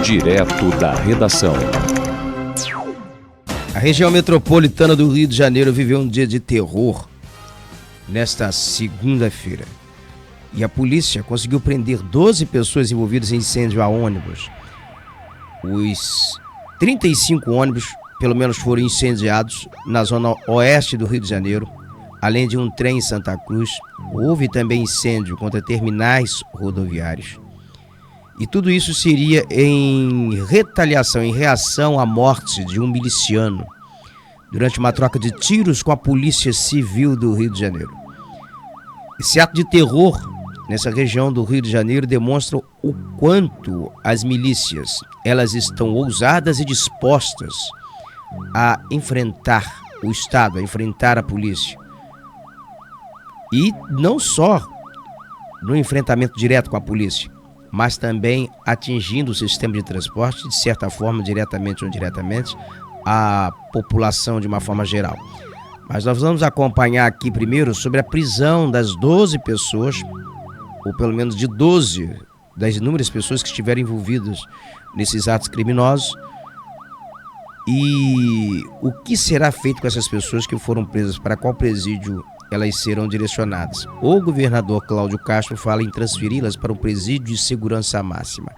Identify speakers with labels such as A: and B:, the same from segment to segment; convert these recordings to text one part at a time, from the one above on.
A: Direto da redação.
B: A região metropolitana do Rio de Janeiro viveu um dia de terror nesta segunda-feira. E a polícia conseguiu prender 12 pessoas envolvidas em incêndio a ônibus. Os 35 ônibus, pelo menos, foram incendiados na zona oeste do Rio de Janeiro, além de um trem em Santa Cruz. Houve também incêndio contra terminais rodoviários. E tudo isso seria em retaliação, em reação à morte de um miliciano durante uma troca de tiros com a Polícia Civil do Rio de Janeiro. Esse ato de terror nessa região do Rio de Janeiro demonstra o quanto as milícias elas estão ousadas e dispostas a enfrentar o Estado, a enfrentar a polícia. E não só no enfrentamento direto com a polícia, mas também atingindo o sistema de transporte, de certa forma, diretamente ou indiretamente, a população de uma forma geral. Mas nós vamos acompanhar aqui primeiro sobre a prisão das 12 pessoas, ou pelo menos de 12 das inúmeras pessoas que estiveram envolvidas nesses atos criminosos, e o que será feito com essas pessoas que foram presas, para qual presídio elas serão direcionadas. O governador Cláudio Castro fala em transferi-las para um presídio de segurança máxima.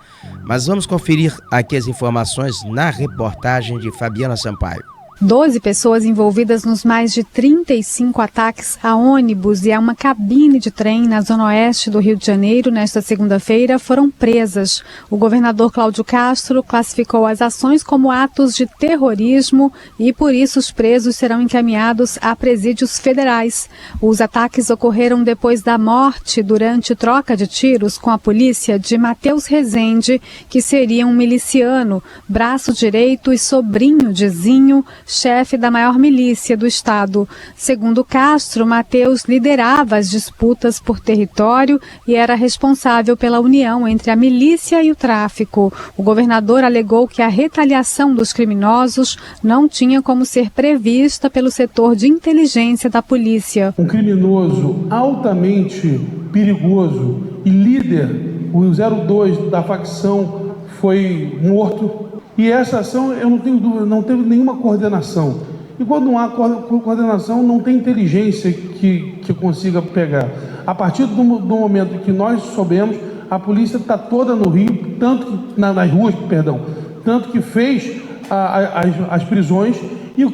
B: Mas vamos conferir aqui as informações na reportagem de Fabiana Sampaio.
C: 12 pessoas envolvidas nos mais de 35 ataques a ônibus e a uma cabine de trem na zona oeste do Rio de Janeiro nesta segunda-feira foram presas. O governador Cláudio Castro classificou as ações como atos de terrorismo e, por isso, os presos serão encaminhados a presídios federais. Os ataques ocorreram depois da morte, durante troca de tiros com a polícia, de Matheus Rezende, que seria um miliciano, braço direito e sobrinho de Zinho, chefe da maior milícia do estado. Segundo Castro, Matheus liderava as disputas por território e era responsável pela união entre a milícia e o tráfico. O governador alegou que a retaliação dos criminosos não tinha como ser prevista pelo setor de inteligência da polícia.
D: Um criminoso altamente perigoso e líder, o 02 da facção, foi morto. E essa ação, eu não tenho dúvida, não teve nenhuma coordenação. E quando não há coordenação, não tem inteligência que consiga pegar. A partir do momento que nós soubemos, a polícia está toda no Rio, tanto que, nas ruas, tanto que fez as prisões e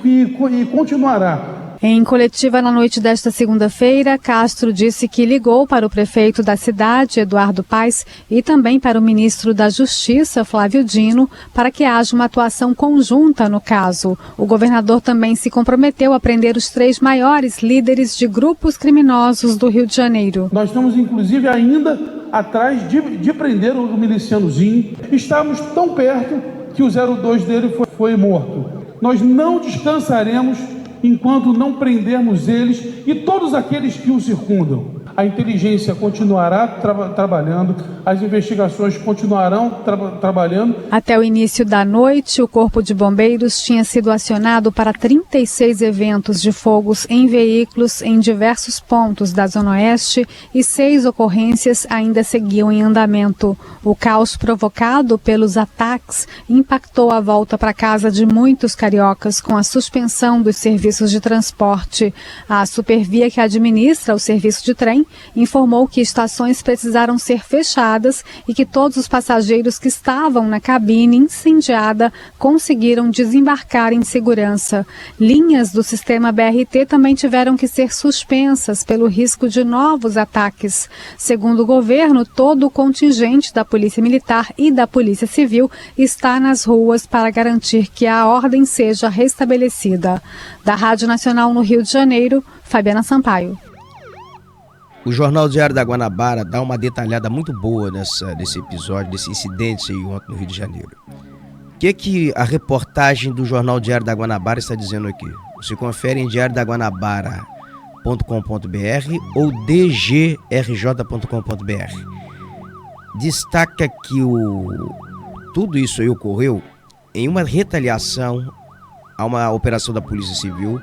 D: continuará.
C: Em coletiva na noite desta segunda-feira, Castro disse que ligou para o prefeito da cidade, Eduardo Paes, e também para o ministro da Justiça, Flávio Dino, para que haja uma atuação conjunta no caso. O governador também se comprometeu a prender os 3 maiores líderes de grupos criminosos do Rio de Janeiro.
D: Nós estamos, inclusive, ainda atrás de prender o milicianozinho. Estamos tão perto que o 02 dele foi morto. Nós não descansaremos enquanto não prendermos eles e todos aqueles que o circundam. A inteligência continuará trabalhando, as investigações continuarão trabalhando.
C: Até o início da noite, o Corpo de Bombeiros tinha sido acionado para 36 eventos de fogos em veículos em diversos pontos da Zona Oeste e 6 ocorrências ainda seguiam em andamento. O caos provocado pelos ataques impactou a volta para casa de muitos cariocas com a suspensão dos serviços de transporte. A Supervia, que administra o serviço de trem, informou que estações precisaram ser fechadas e que todos os passageiros que estavam na cabine incendiada conseguiram desembarcar em segurança. Linhas do sistema BRT também tiveram que ser suspensas pelo risco de novos ataques. Segundo o governo, todo o contingente da Polícia Militar e da Polícia Civil está nas ruas para garantir que a ordem seja restabelecida. Da Rádio Nacional no Rio de Janeiro, Fabiana Sampaio.
B: O Jornal Diário da Guanabara dá uma detalhada muito boa nesse episódio, desse incidente aí ontem no Rio de Janeiro. O que a reportagem do Jornal Diário da Guanabara está dizendo aqui? Você confere em diariodaguanabara.com.br ou dgrj.com.br. Destaca que tudo isso aí ocorreu em uma retaliação a uma operação da Polícia Civil,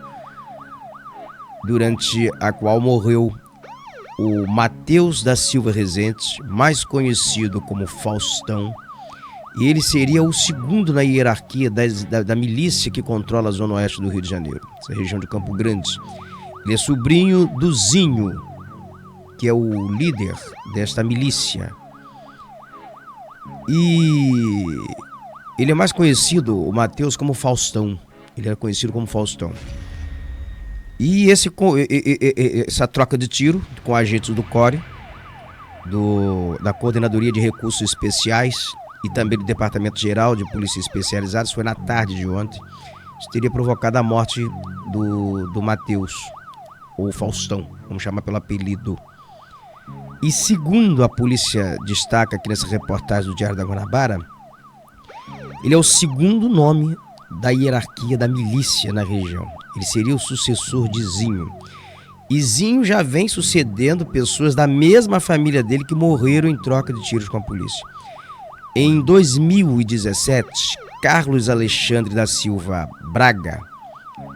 B: durante a qual morreu o Matheus da Silva Rezende, mais conhecido como Faustão, E ele seria o segundo na hierarquia da milícia que controla a zona oeste do Rio de Janeiro, essa região de Campo Grande. Ele é sobrinho do Zinho, que é o líder desta milícia. E ele é mais conhecido, o Matheus, como Faustão. Ele era conhecido como Faustão. E essa troca de tiro com agentes do CORE, da Coordenadoria de Recursos Especiais e também do Departamento Geral de Polícia Especializadas, foi na tarde de ontem. Isso teria provocado a morte do Matheus, ou Faustão, vamos chamar pelo apelido. E segundo a polícia destaca aqui nessa reportagem do Diário da Guanabara, ele é o segundo nome da hierarquia da milícia na região. Ele seria o sucessor de Zinho. E Zinho já vem sucedendo pessoas da mesma família dele que morreram em troca de tiros com a polícia. Em 2017, Carlos Alexandre da Silva Braga,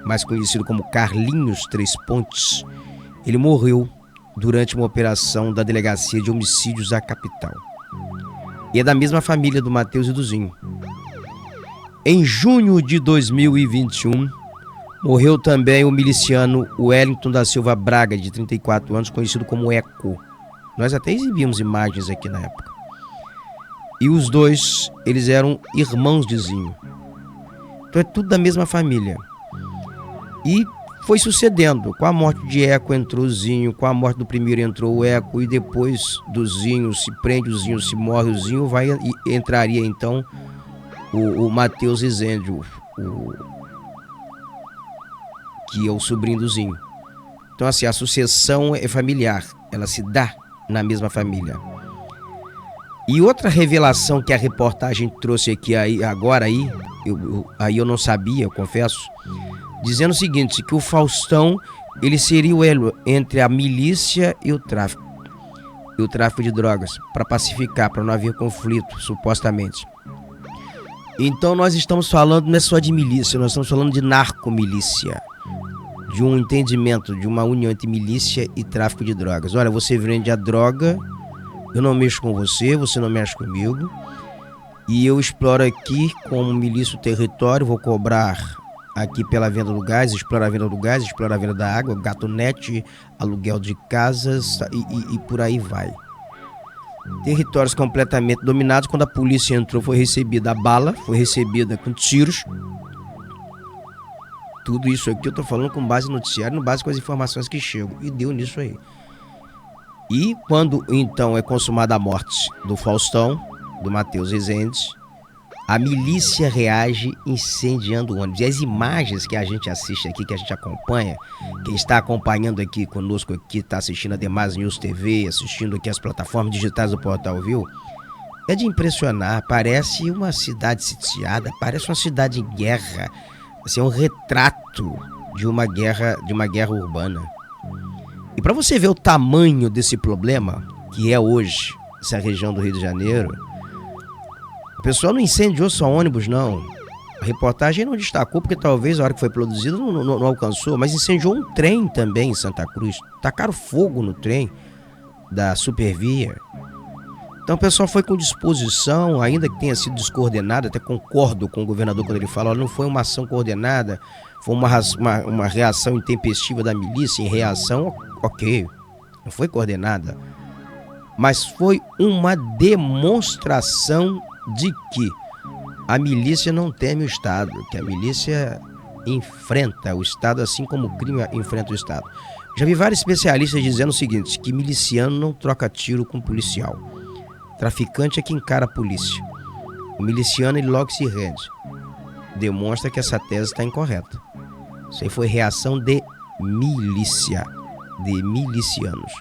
B: mais conhecido como Carlinhos Três Pontes, ele morreu durante uma operação da Delegacia de Homicídios da capital. E é da mesma família do Matheus e do Zinho. Em junho de 2021, morreu também o miliciano Wellington da Silva Braga, de 34 anos, conhecido como Eco. Nós até exibimos imagens aqui na época. E os dois, eles eram irmãos de Zinho. Então é tudo da mesma família. E foi sucedendo. Com a morte de Eco entrou o Zinho, com a morte do primeiro entrou o Eco, e depois do Zinho se prende, o Zinho se morre, o Zinho entraria então o Matheus Rezende, que é o sobrinho do Zinho. Então assim, a sucessão é familiar, ela se dá na mesma família. E outra revelação que a reportagem trouxe aqui agora eu não sabia, eu confesso, dizendo o seguinte, que o Faustão, ele seria o elo entre a milícia e o tráfico de drogas, para pacificar, para não haver conflito, supostamente. Então nós estamos falando não é só de milícia, nós estamos falando de narcomilícia, de um entendimento, de uma união entre milícia e tráfico de drogas. Olha, você vende a droga, eu não mexo com você, você não mexe comigo, e eu exploro aqui como milícia o território, vou cobrar aqui pela venda do gás, explorar a venda do gás, explorar a venda da água, gatonete, aluguel de casas e por aí vai. Territórios completamente dominados. Quando a polícia entrou, foi recebida a bala, foi recebida com tiros. Tudo isso aqui eu tô falando com base no noticiário, com base com as informações que chegam, e deu nisso aí. E quando então é consumada a morte do Faustão, do Matheus Rezende, a milícia reage incendiando o ônibus. E as imagens que a gente assiste aqui, que a gente acompanha, quem está acompanhando aqui conosco, aqui está assistindo a Demais News TV, assistindo aqui as plataformas digitais do Portal Viu, é de impressionar. Parece uma cidade sitiada, parece uma cidade em guerra. Assim, é um retrato de uma guerra urbana. E para você ver o tamanho desse problema que é hoje essa região do Rio de Janeiro, o pessoal não incendiou só ônibus, não. A reportagem não destacou, porque talvez a hora que foi produzido não alcançou, mas incendiou um trem também em Santa Cruz. Tacaram fogo no trem da Supervia. Então o pessoal foi com disposição, ainda que tenha sido descoordenado. Até concordo com o governador quando ele fala, olha, não foi uma ação coordenada, foi uma reação intempestiva da milícia. Em reação, ok, não foi coordenada, mas foi uma demonstração de que a milícia não teme o Estado, que a milícia enfrenta o Estado, assim como o crime enfrenta o Estado. Já vi vários especialistas dizendo o seguinte, que miliciano não troca tiro com policial. Traficante é que encara a polícia. O miliciano, ele logo se rende. Demonstra que essa tese está incorreta. Isso aí foi reação de milícia, de milicianos.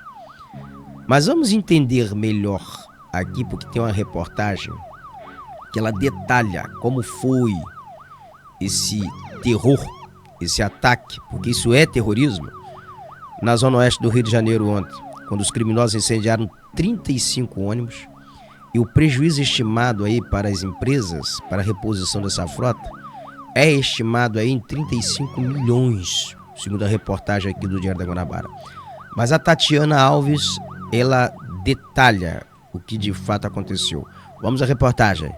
B: Mas vamos entender melhor aqui, porque tem uma reportagem que ela detalha como foi esse terror, esse ataque, porque isso é terrorismo, na zona oeste do Rio de Janeiro ontem, quando os criminosos incendiaram 35 ônibus, e o prejuízo estimado aí para as empresas, para a reposição dessa frota, é estimado aí em 35 milhões, segundo a reportagem aqui do Diário da Guanabara. Mas a Tatiana Alves, ela detalha o que de fato aconteceu. Vamos à reportagem.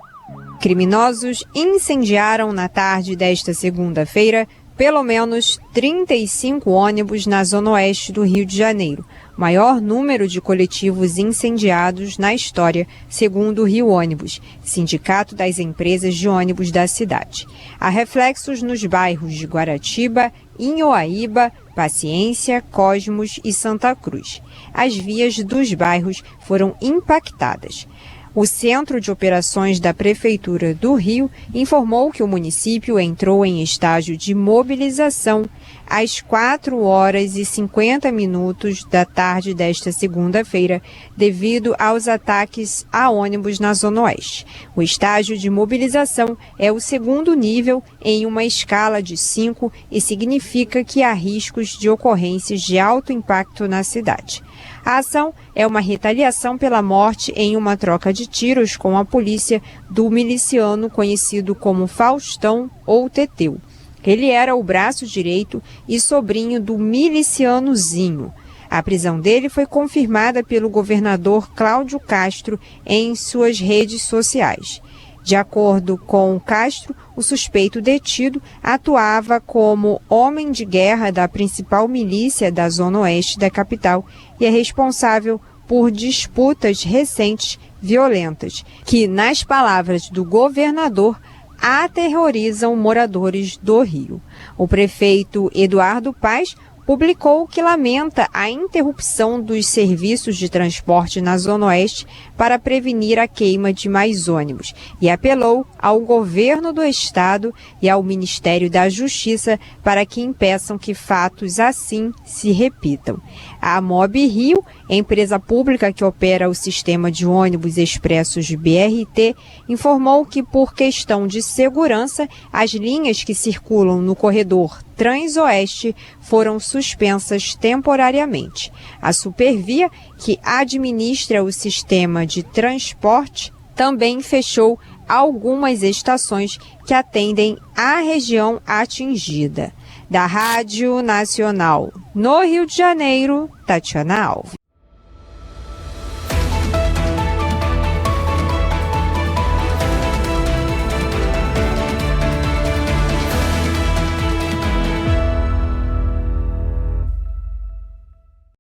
A: Criminosos incendiaram na tarde desta segunda-feira pelo menos 35 ônibus na zona oeste do Rio de Janeiro, maior número de coletivos incendiados na história, segundo o Rio Ônibus, Sindicato das Empresas de Ônibus da cidade. Há reflexos nos bairros de Guaratiba, Inhoaíba, Paciência, Cosmos e Santa Cruz. As vias dos bairros foram impactadas. O Centro de Operações da Prefeitura do Rio informou que o município entrou em estágio de mobilização às 4h50 da tarde desta segunda-feira, devido aos ataques a ônibus na Zona Oeste. O estágio de mobilização é o segundo nível em uma escala de 5 e significa que há riscos de ocorrências de alto impacto na cidade. A ação é uma retaliação pela morte em uma troca de tiros com a polícia do miliciano conhecido como Faustão ou Teteu. Ele era o braço direito e sobrinho do milicianozinho. A prisão dele foi confirmada pelo governador Cláudio Castro em suas redes sociais. De acordo com Castro, o suspeito detido atuava como homem de guerra da principal milícia da Zona Oeste da capital e é responsável por disputas recentes violentas, que, nas palavras do governador, aterrorizam moradores do Rio. O prefeito Eduardo Paes publicou que lamenta a interrupção dos serviços de transporte na Zona Oeste para prevenir a queima de mais ônibus e apelou ao governo do estado e ao Ministério da Justiça para que impeçam que fatos assim se repitam. A Mob Rio, empresa pública que opera o sistema de ônibus expressos BRT, informou que, por questão de segurança, as linhas que circulam no corredor Transoeste foram suspensas temporariamente. A Supervia, que administra o sistema de transporte, também fechou algumas estações que atendem à região atingida. Da Rádio Nacional no Rio de Janeiro, Tatiana Alves.